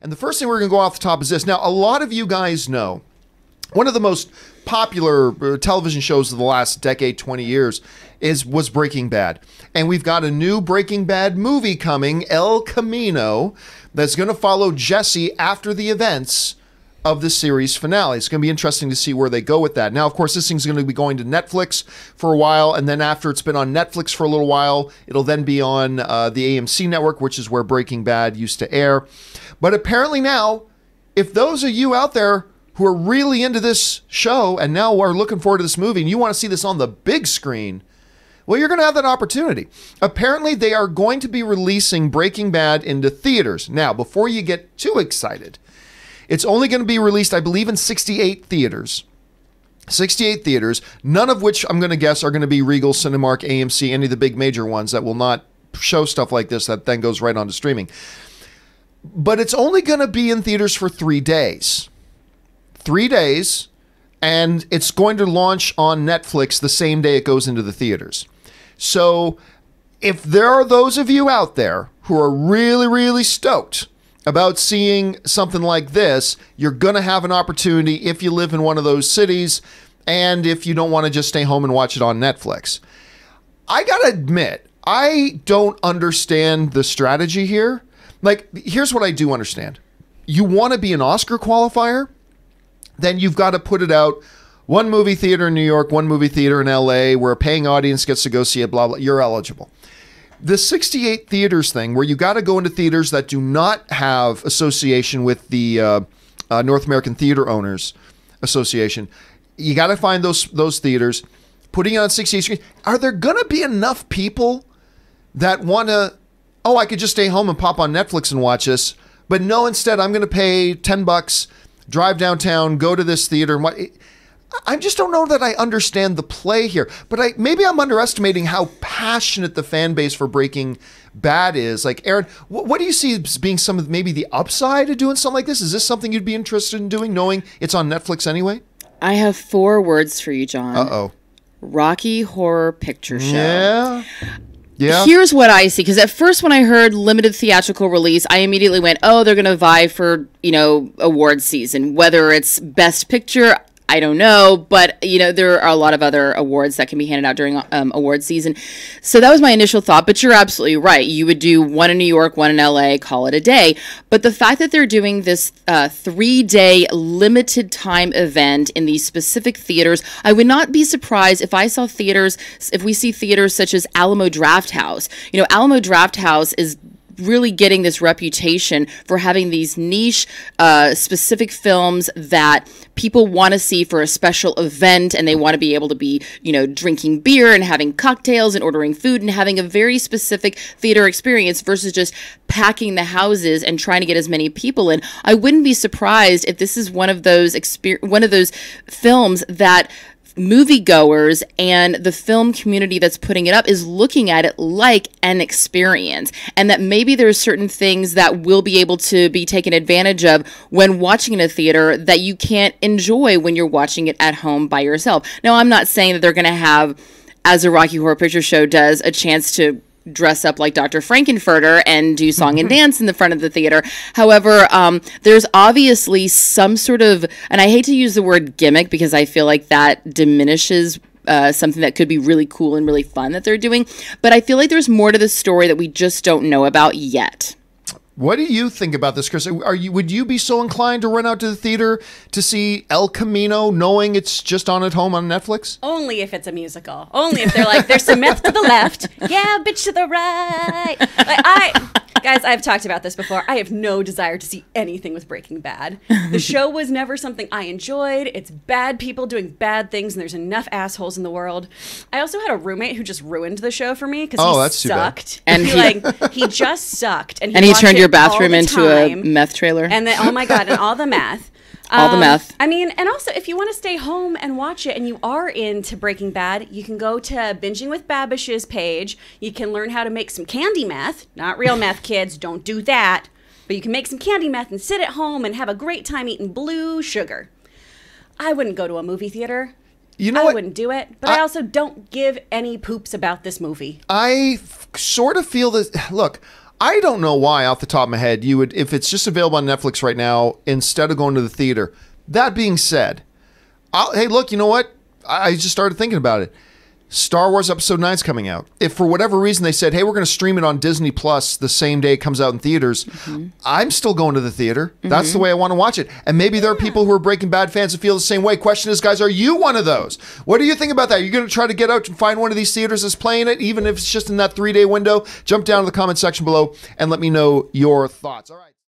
And the first thing we're going to go off the top is this. Now, a lot of you guys know one of the most popular television shows of the last decade, 20 years, was Breaking Bad. And we've got a new Breaking Bad movie coming, El Camino, that's going to follow Jesse after the events of the series finale. It's going to be interesting to see where they go with that. Now, of course, this thing's going to be going to Netflix for a while, and then after it's been on Netflix for a little while, it'll then be on the AMC network, which is where Breaking Bad used to air. But apparently now, if those of you out there who are really into this show and now are looking forward to this movie and you want to see this on the big screen, well, you're going to have that opportunity. Apparently, they are going to be releasing Breaking Bad into theaters. Now, before you get too excited, it's only going to be released, I believe, in 68 theaters. 68 theaters, none of which I'm going to guess are going to be Regal, Cinemark, AMC, any of the big major ones that will not show stuff like this that then goes right on to streaming. But it's only going to be in theaters for 3 days. 3 days, and it's going to launch on Netflix the same day it goes into the theaters. So if there are those of you out there who are really, really stoked about seeing something like this, you're going to have an opportunity if you live in one of those cities and if you don't want to just stay home and watch it on Netflix. I got to admit, I don't understand the strategy here. Like, here's what I do understand. You want to be an Oscar qualifier? Then you've got to put it out. One movie theater in New York, one movie theater in LA, where a paying audience gets to go see it, blah, blah. You're eligible. The 68 theaters thing, where you got to go into theaters that do not have association with the North American Theater Owners Association, you got to find those theaters, putting it on 68 screens. Are there going to be enough people that want to, oh, I could just stay home and pop on Netflix and watch this, but no, instead I'm going to pay $10, drive downtown, go to this theater, and what? I just don't know that I understand the play here, but maybe I'm underestimating how passionate the fan base for Breaking Bad is. Like, Aaron, what do you see as being some of maybe the upside of doing something like this? Is this something you'd be interested in doing, knowing it's on Netflix anyway? I have 4 words for you, John. Uh-oh. Rocky Horror Picture Show. Yeah. Yeah. Here's what I see, because at first when I heard limited theatrical release, I immediately went, oh, they're going to vie for, award season. Whether it's Best Picture, I don't know, but there are a lot of other awards that can be handed out during award season. So that was my initial thought, but you're absolutely right. You would do one in New York, one in LA, call it a day. But the fact that they're doing this 3-day limited time event in these specific theaters, I would not be surprised if we see theaters such as Alamo Drafthouse. Alamo Drafthouse is really getting this reputation for having these niche, specific films that people want to see for a special event, and they want to be able to be, drinking beer and having cocktails and ordering food and having a very specific theater experience versus just packing the houses and trying to get as many people in. I wouldn't be surprised if this is one of those films that moviegoers and the film community that's putting it up is looking at it like an experience, and that maybe there's certain things that will be able to be taken advantage of when watching in a theater that you can't enjoy when you're watching it at home by yourself. Now, I'm not saying that they're going to have, as a Rocky Horror Picture Show does, a chance to dress up like Dr. Frankenfurter and do song and dance in the front of the theater. However, there's obviously some sort of, and I hate to use the word gimmick because I feel like that diminishes something that could be really cool and really fun that they're doing, but I feel like there's more to the story that we just don't know about yet. What do you think about this, Chris? Would you be so inclined to run out to the theater to see El Camino, knowing it's just on at home on Netflix? Only if it's a musical. Only if they're like, there's some meth to the left, yeah, bitch to the right. Guys, I've talked about this before. I have no desire to see anything with Breaking Bad. The show was never something I enjoyed. It's bad people doing bad things, and there's enough assholes in the world. I also had a roommate who just ruined the show for me because he sucked. And he just sucked. And he turned your bathroom into a meth trailer. And then, oh my God, and all the meth. All the meth. I mean, and also, if you want to stay home and watch it and you are into Breaking Bad, you can go to Binging with Babish's page. You can learn how to make some candy meth. Not real meth, kids. Don't do that. But you can make some candy meth and sit at home and have a great time eating blue sugar. I wouldn't go to a movie theater. I wouldn't do it. But I also don't give any poops about this movie. I sort of feel that, look, I don't know why, off the top of my head, you would, if it's just available on Netflix right now, instead of going to the theater. That being said, hey, look, you know what? I just started thinking about it. Star Wars Episode 9 is coming out. If for whatever reason they said, hey, we're going to stream it on Disney Plus the same day it comes out in theaters, I'm still going to the theater. That's the way I want to watch it. And maybe there are people who are Breaking Bad fans that feel the same way. Question is, guys, are you one of those? What do you think about that? You're going to try to get out and find one of these theaters that's playing it, even if it's just in that 3-day window? Jump down to the comment section below and let me know your thoughts. All right.